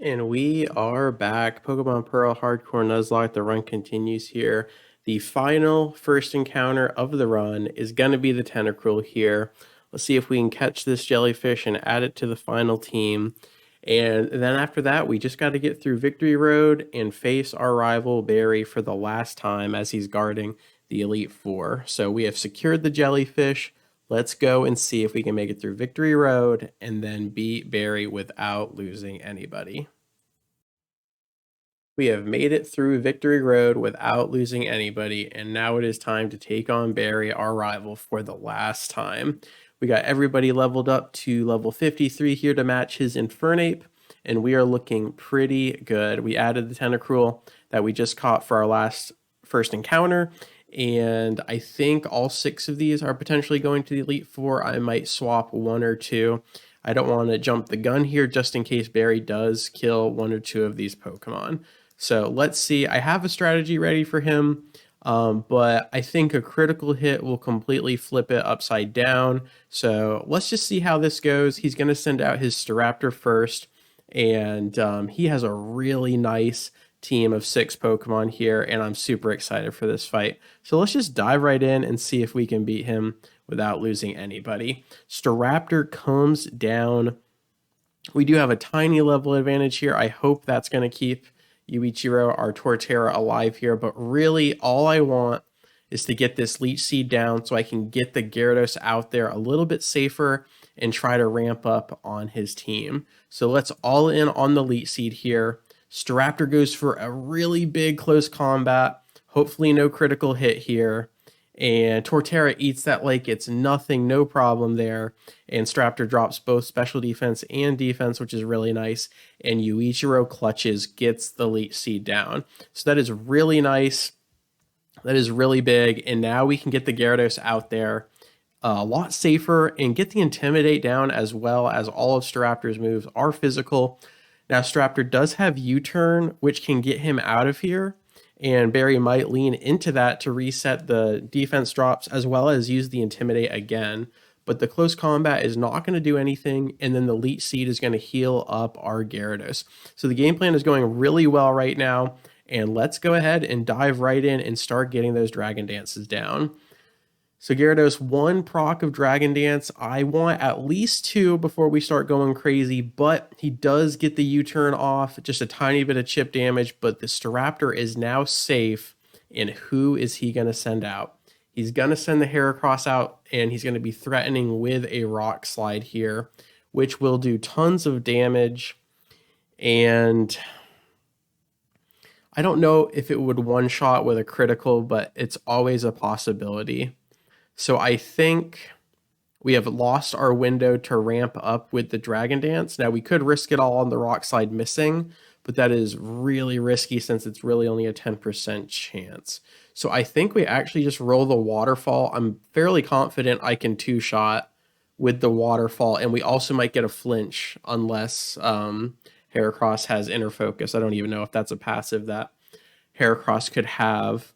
And we are back. Pokemon Pearl Hardcore Nuzlocke. The run continues here. The final first encounter of the run is going to be the Tentacruel here. Let's see if we can catch this jellyfish and add it to the final team. And then after that, we just got to get through Victory Road and face our rival Barry for the last time as he's guarding the Elite Four. So we have secured the jellyfish. Let's go and see if we can make it through Victory Road and then beat Barry without losing anybody. We have made it through Victory Road without losing anybody, and now it is time to take on Barry, our rival, for the last time. We got everybody leveled up to level 53 here to match his Infernape, and we are looking pretty good. We added the Tentacruel that we just caught for our first encounter, and I think all 6 of these are potentially going to the Elite Four. I might swap 1 or 2. I don't want to jump the gun here just in case Barry does kill 1 or 2 of these Pokemon. So let's see. I have a strategy ready for him, but I think a critical hit will completely flip it upside down. So let's just see how this goes. He's going to send out his Staraptor first, and he has a really nice team of 6 Pokemon here, and I'm super excited for this fight. So let's just dive right in and see if we can beat him without losing anybody. Staraptor comes down. We do have a tiny level advantage here. I hope that's going to keep Yuichiro, our Torterra, alive here, but really all I want is to get this Leech Seed down so I can get the Gyarados out there a little bit safer and try to ramp up on his team. So let's all in on the Leech Seed here. Staraptor goes for a really big close combat. Hopefully no critical hit here. And Torterra eats that like it's nothing, no problem there. And Staraptor drops both special defense and defense, which is really nice. And Yuichiro clutches, gets the Leech Seed down. So that is really nice. That is really big. And now we can get the Gyarados out there a lot safer and get the Intimidate down, as well as all of Staraptor's moves are physical. Now Staraptor does have U-turn, which can get him out of here. And Barry might lean into that to reset the defense drops as well as use the Intimidate again. But the close combat is not going to do anything, and then the Leech Seed is going to heal up our Gyarados. So the game plan is going really well right now, and let's go ahead and dive right in and start getting those Dragon Dances down. So Gyarados, 1 proc of Dragon Dance. I want at least 2 before we start going crazy, but he does get the U-turn off, just a tiny bit of chip damage, but the Staraptor is now safe. And who is he going to send out? He's going to send the Heracross out, and he's going to be threatening with a Rock Slide here, which will do tons of damage. And I don't know if it would one-shot with a critical, but it's always a possibility. So I think we have lost our window to ramp up with the Dragon Dance. Now we could risk it all on the Rock Slide missing, but that is really risky since it's really only a 10% chance. So I think we actually just roll the Waterfall. I'm fairly confident I can 2-shot with the Waterfall, and we also might get a flinch unless Heracross has Inner Focus. I don't even know if that's a passive that Heracross could have.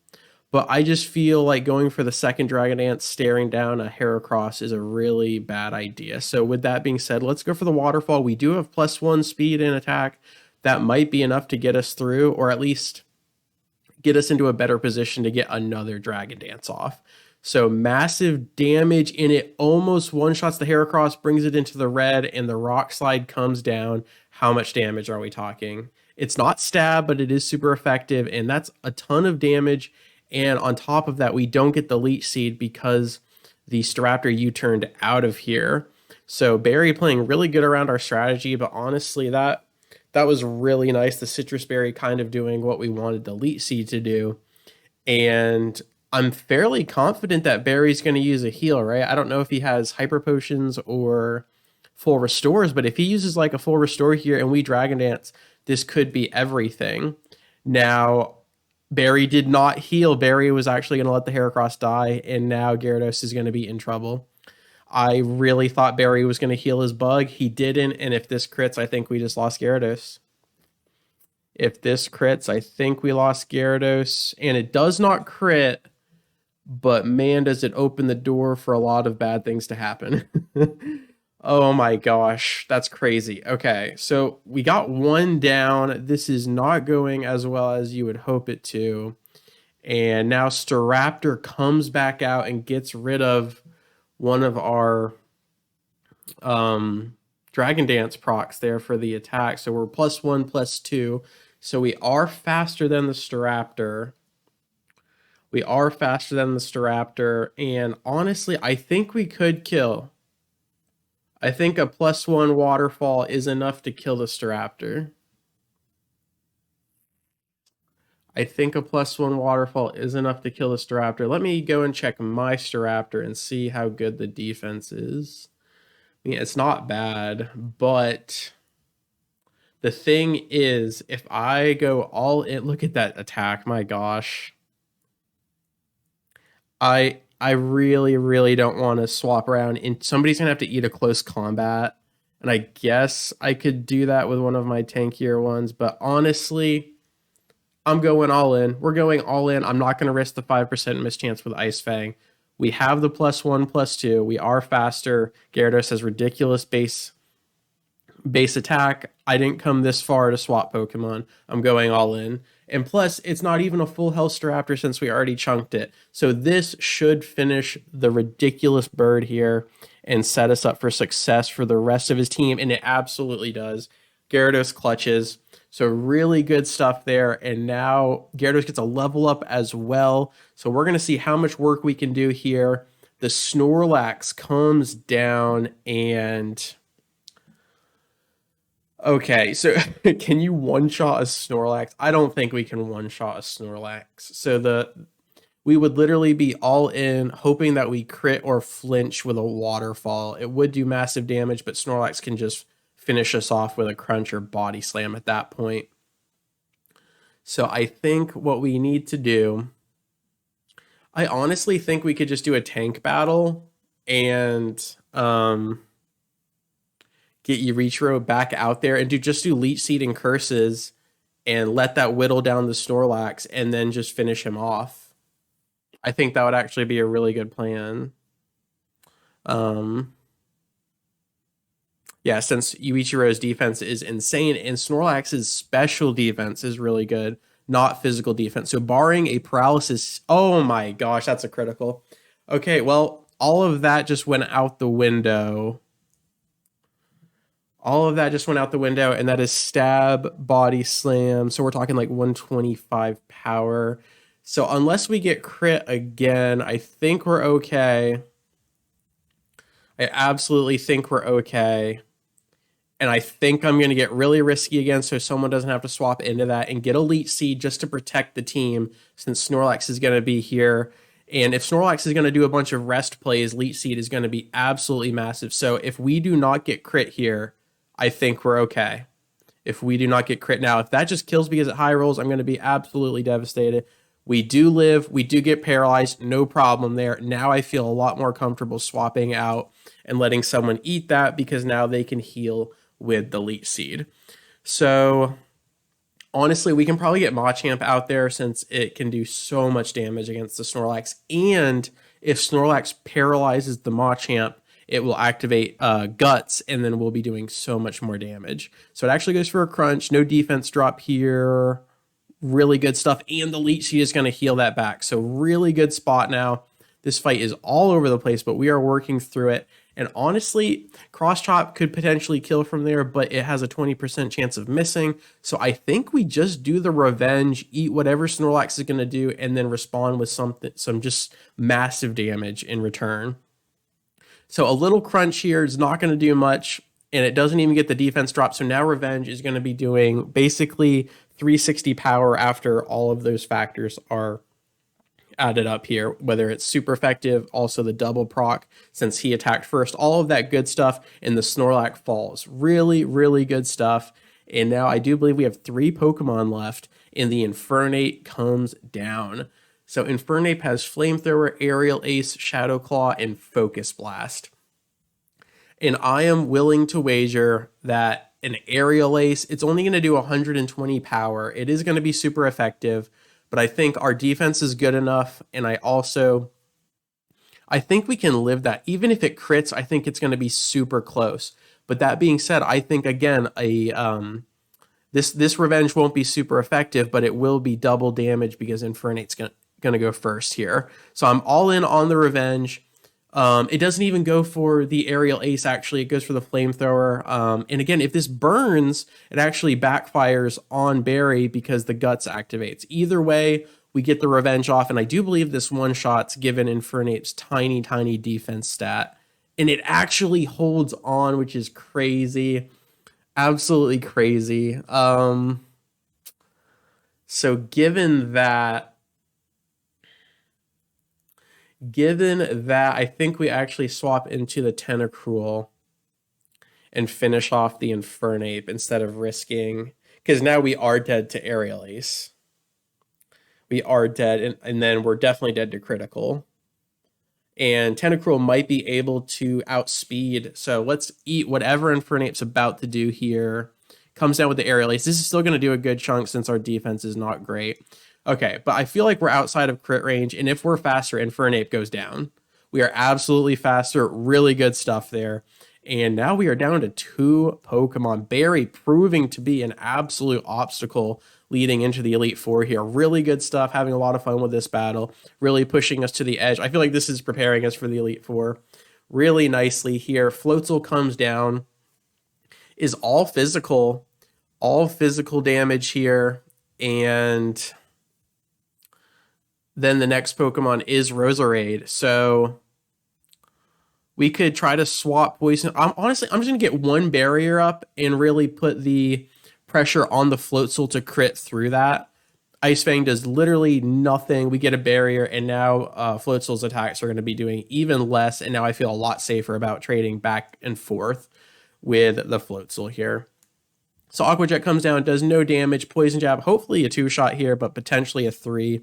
But I just feel like going for the second Dragon Dance, staring down a Heracross is a really bad idea. So with that being said, let's go for the Waterfall. We do have +1 speed and attack. That might be enough to get us through, or at least get us into a better position to get another Dragon Dance off. So massive damage, and it almost one-shots the Heracross, brings it into the red, and the Rock Slide comes down. How much damage are we talking? It's not stab, but it is super effective, and that's a ton of damage. And on top of that, we don't get the Leech Seed because the Staraptor U-turned out of here. So Barry playing really good around our strategy, but honestly, that was really nice. The Citrus Berry kind of doing what we wanted the Leech Seed to do. And I'm fairly confident that Barry's going to use a heal, right? I don't know if he has Hyper Potions or Full Restores, but if he uses like a Full Restore here and we Dragon Dance, this could be everything. Now, Barry did not heal. Barry was actually going to let the Heracross die, and now Gyarados is going to be in trouble. I really thought Barry was going to heal his bug. He didn't, and if this crits, I think we just lost Gyarados. If this crits, I think we lost Gyarados, and it does not crit, but man, does it open the door for a lot of bad things to happen. Oh my gosh, that's crazy. Okay, so we got one down. This is not going as well as you would hope it to. And now Staraptor comes back out and gets rid of one of our Dragon Dance procs there for the attack. So we're +1, +2. So we are faster than the Staraptor. We are faster than the Staraptor. And honestly, I think we could kill. I think a +1 waterfall is enough to kill the Staraptor. I think a +1 waterfall is enough to kill the Staraptor. Let me go and check my Staraptor and see how good the defense is. I mean, it's not bad, but the thing is, if I go all in, look at that attack, my gosh. I really, really don't want to swap around. And somebody's gonna have to eat a close combat. And I guess I could do that with one of my tankier ones, but honestly, I'm going all in. We're going all in. I'm not going to risk the 5% mischance with Ice Fang. We have the +1, +2. We are faster. Gyarados has ridiculous base attack. I didn't come this far to swap Pokemon. I'm going all in. And plus, it's not even a full health Staraptor since we already chunked it. So this should finish the ridiculous bird here and set us up for success for the rest of his team. And it absolutely does. Gyarados clutches. So really good stuff there. And now Gyarados gets a level up as well. So we're going to see how much work we can do here. The Snorlax comes down and... Okay, so can you one-shot a Snorlax? I don't think we can one-shot a Snorlax. So we would literally be all in, hoping that we crit or flinch with a waterfall. It would do massive damage, but Snorlax can just finish us off with a crunch or body slam at that point. So I think what we need to do, I honestly think we could just do a tank battle and get Urichiro back out there and do Leech Seed and Curses and let that whittle down the Snorlax and then just finish him off. I think that would actually be a really good plan. Yeah, since Yuichiro's defense is insane and Snorlax's special defense is really good, not physical defense. So barring a paralysis, oh my gosh, that's a critical. Okay, well, all of that just went out the window. All of that just went out the window, and that is stab, body slam. So we're talking like 125 power. So unless we get crit again, I think we're okay. I absolutely think we're okay. And I think I'm going to get really risky again so someone doesn't have to swap into that and get a Leech Seed just to protect the team since Snorlax is going to be here. And if Snorlax is going to do a bunch of rest plays, Leech Seed is going to be absolutely massive. So if we do not get crit here, I think we're okay. If we do not get crit now, if that just kills because it high rolls, I'm going to be absolutely devastated. We do live, we do get paralyzed, no problem there. Now I feel a lot more comfortable swapping out and letting someone eat that because now they can heal with the Leech Seed. So honestly, we can probably get Machamp out there since it can do so much damage against the Snorlax. And if Snorlax paralyzes the Machamp, it will activate Guts, and then we'll be doing so much more damage. So it actually goes for a crunch. No defense drop here. Really good stuff. And the Leech Seed is going to heal that back. So really good spot now. This fight is all over the place, but we are working through it. And honestly, Cross Chop could potentially kill from there, but it has a 20% chance of missing. So I think we just do the revenge, eat whatever Snorlax is going to do, and then respond with some just massive damage in return. So a little crunch here is not going to do much, and it doesn't even get the defense drop. So now Revenge is going to be doing basically 360 power after all of those factors are added up here, whether it's super effective, also the double proc since he attacked first, all of that good stuff, and the Snorlax falls. Really, really good stuff. And now I do believe we have 3 Pokemon left, and the Infernape comes down. So Infernape has Flamethrower, Aerial Ace, Shadow Claw, and Focus Blast. And I am willing to wager that an Aerial Ace, it's only going to do 120 power. It is going to be super effective, but I think our defense is good enough, and I I think we can live that. Even if it crits, I think it's going to be super close. But that being said, I think again this revenge won't be super effective, but it will be double damage because Infernate's gonna go first here. So I'm all in on the revenge. It doesn't even go for the aerial ace, actually. It goes for the flamethrower. And again, if this burns, it actually backfires on Barry because the guts activates. Either way, we get the revenge off. And I do believe this one shot's given Infernape's tiny, tiny defense stat. And it actually holds on, which is crazy. Absolutely crazy. So given that, I think we actually swap into the Tentacruel and finish off the Infernape instead of risking, because now we are dead to Aerial Ace. We are dead, and then we're definitely dead to critical. And Tentacruel might be able to outspeed. So let's eat whatever Infernape's about to do here. Comes down with the Aerial Ace. This is still going to do a good chunk since our defense is not great. Okay, but I feel like we're outside of crit range, and if we're faster, Infernape goes down. We are absolutely faster. Really good stuff there. And now we are down to 2 Pokemon. Barry proving to be an absolute obstacle leading into the Elite Four here. Really good stuff. Having a lot of fun with this battle. Really pushing us to the edge. I feel like this is preparing us for the Elite Four really nicely here. Floatzel comes down. Is all physical damage here. And then the next Pokemon is Roserade. So we could try to swap poison. I'm just going to get one barrier up and really put the pressure on the Floatzel to crit through that. Ice Fang does literally nothing. We get a barrier, and now Floatzel's attacks are going to be doing even less, and now I feel a lot safer about trading back and forth with the Floatzel here. So Aqua Jet comes down, does no damage. Poison Jab, hopefully a 2-shot here, but potentially a 3.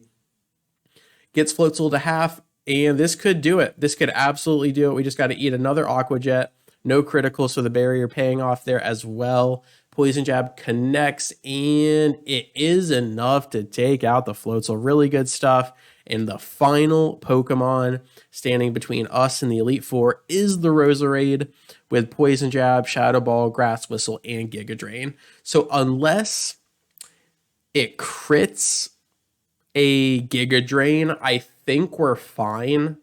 Gets Floatzel to half, and this could do it. This could absolutely do it. We just got to eat another Aqua Jet. No critical, so the barrier paying off there as well. Poison Jab connects, and it is enough to take out the Floatzel. Really good stuff. And the final Pokemon standing between us and the Elite Four is the Roserade with Poison Jab, Shadow Ball, Grass Whistle, and Giga Drain. So unless it crits a Giga Drain, I think we're fine.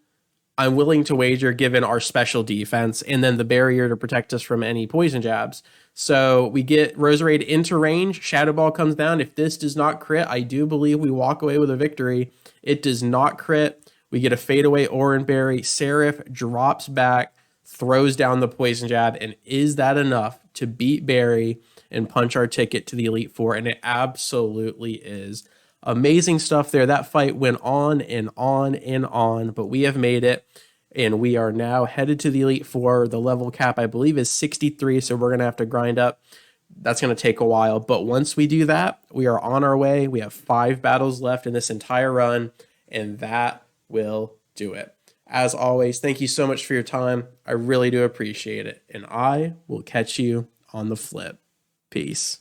I'm willing to wager given our special defense and then the barrier to protect us from any poison jabs. So we get Roserade into range. Shadow Ball comes down. If this does not crit, I do believe we walk away with a victory. It does not crit. We get a fadeaway Oran Berry. Seraph drops back, throws down the poison jab, and is that enough to beat Barry and punch our ticket to the Elite Four? And it absolutely is. Amazing stuff there. That fight went on and on and on, but we have made it, and we are now headed to the Elite Four. The level cap, I believe, is 63, so we're going to have to grind up. That's going to take a while, but once we do that, we are on our way. We have 5 battles left in this entire run, and that will do it. As always, thank you so much for your time. I really do appreciate it, and I will catch you on the flip. Peace.